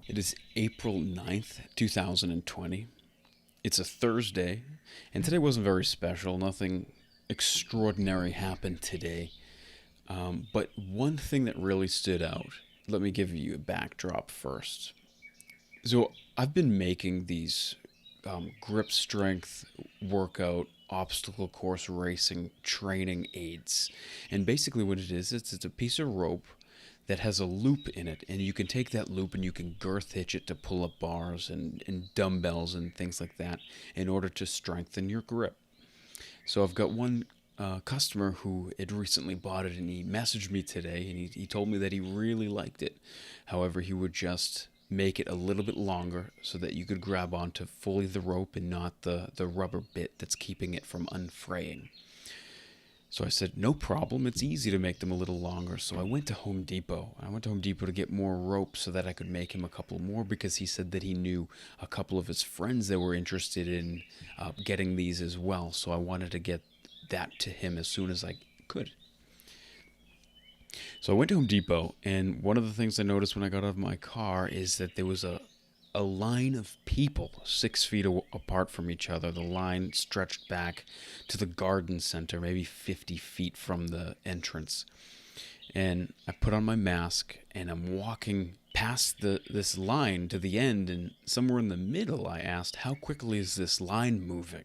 It is April 9th, 2020. It's a Thursday, and today wasn't very special. Nothing extraordinary happened today. But one thing that really stood out, let me give you a backdrop first. So, I've been making these grip strength workout obstacle course racing training aids. And basically, what it is, it's a piece of rope that has a loop in it, and you can take that loop and you can girth hitch it to pull up bars and dumbbells and things like that in order to strengthen your grip. So I've got one customer who had recently bought it, and he messaged me today, and he told me that he really liked it. However, he would just make it a little bit longer so that you could grab onto fully the rope and not the rubber bit that's keeping it from unfraying. So I said, no problem. It's easy to make them a little longer. So I went to Home Depot. I went to Home Depot to get more rope so that I could make him a couple more, because he said that he knew a couple of his friends that were interested in getting these as well. So I wanted to get that to him as soon as I could. So I went to Home Depot, and one of the things I noticed when I got out of my car is that there was a line of people 6 feet apart from each other. The line stretched back to the garden center, maybe 50 feet from the entrance. And I put on my mask, and I'm walking past this line to the end, and somewhere in the middle I asked, how quickly is this line moving?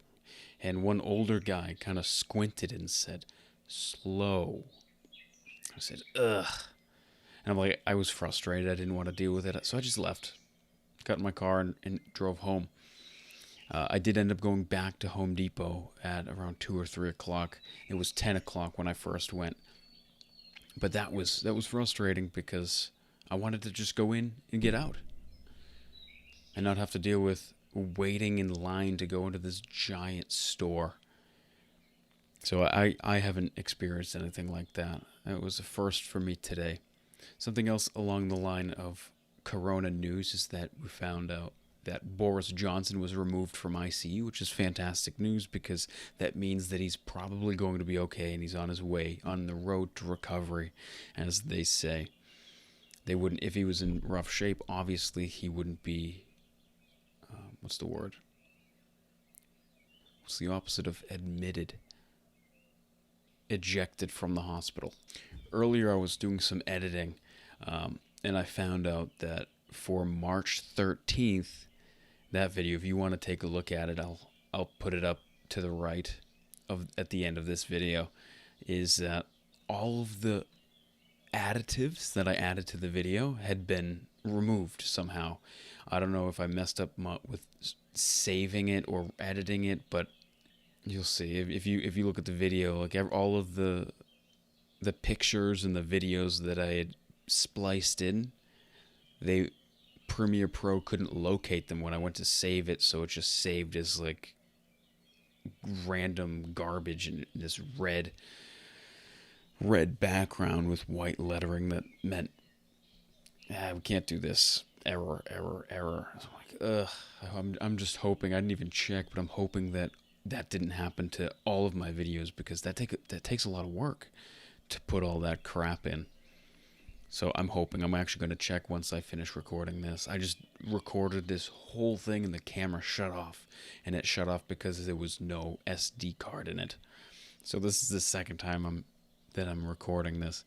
And one older guy kind of squinted and said, slow. I said, ugh. And I'm like, I was frustrated. I didn't want to deal with it. So I just left, got in my car, and drove home. I did end up going back to Home Depot at around 2 or 3 o'clock. It was 10 o'clock when I first went. But that was frustrating because I wanted to just go in and get out and not have to deal with waiting in line to go into this giant store. So I haven't experienced anything like that. It was a first for me today. Something else along the line of Corona news is that we found out that Boris Johnson was removed from ICU, which is fantastic news because that means that he's probably going to be okay and he's on his way, on the road to recovery, as they say. They wouldn't, if he was in rough shape, obviously he wouldn't be, what's the word? What's the opposite of admitted? Ejected from the hospital. Earlier I was doing some editing, and I found out that for March 13th, that video, if you want to take a look at it, I'll put it up to the right of at the end of this video, is that all of the additives that I added to the video had been removed somehow. I don't know if I messed up with saving it or editing it, but you'll see if you look at the video, like all of the pictures and the videos that I had spliced in, Premiere Pro couldn't locate them when I went to save it, so it just saved as like random garbage in this red background with white lettering that meant we can't do this. Error. I'm like, ugh. I'm just hoping. I didn't even check, but I'm hoping that didn't happen to all of my videos, because that takes a lot of work to put all that crap in. So I'm hoping. I'm actually going to check once I finish recording this. I just recorded this whole thing and the camera shut off. And it shut off because there was no SD card in it. So this is the second time that I'm recording this.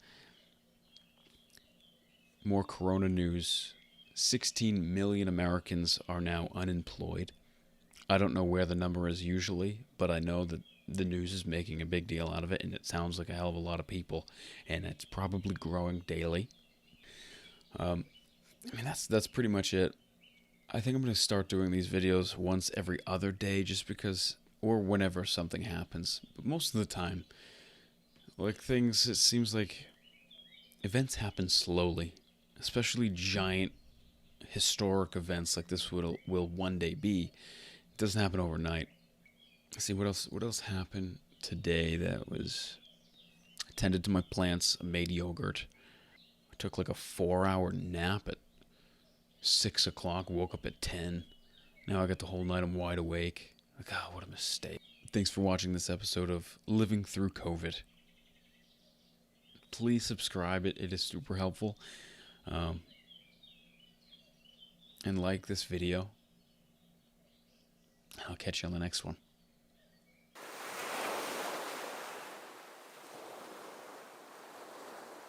More Corona news. 16 million Americans are now unemployed. I don't know where the number is usually, but I know that the news is making a big deal out of it, and it sounds like a hell of a lot of people, and it's probably growing daily. I mean, that's pretty much it. I think I'm going to start doing these videos once every other day, just because, or whenever something happens. But most of the time, like things, it seems like events happen slowly, especially giant historic events like this will one day be. It doesn't happen overnight. Let's see what else happened today. That was, I tended to my plants. I made yogurt. I took like a 4-hour nap at 6 o'clock. Woke up at 10. Now I got the whole night. I'm wide awake. Like, oh, what a mistake. Thanks for watching this episode of Living Through COVID. Please subscribe. It is super helpful. and like this video. I'll catch you on the next one.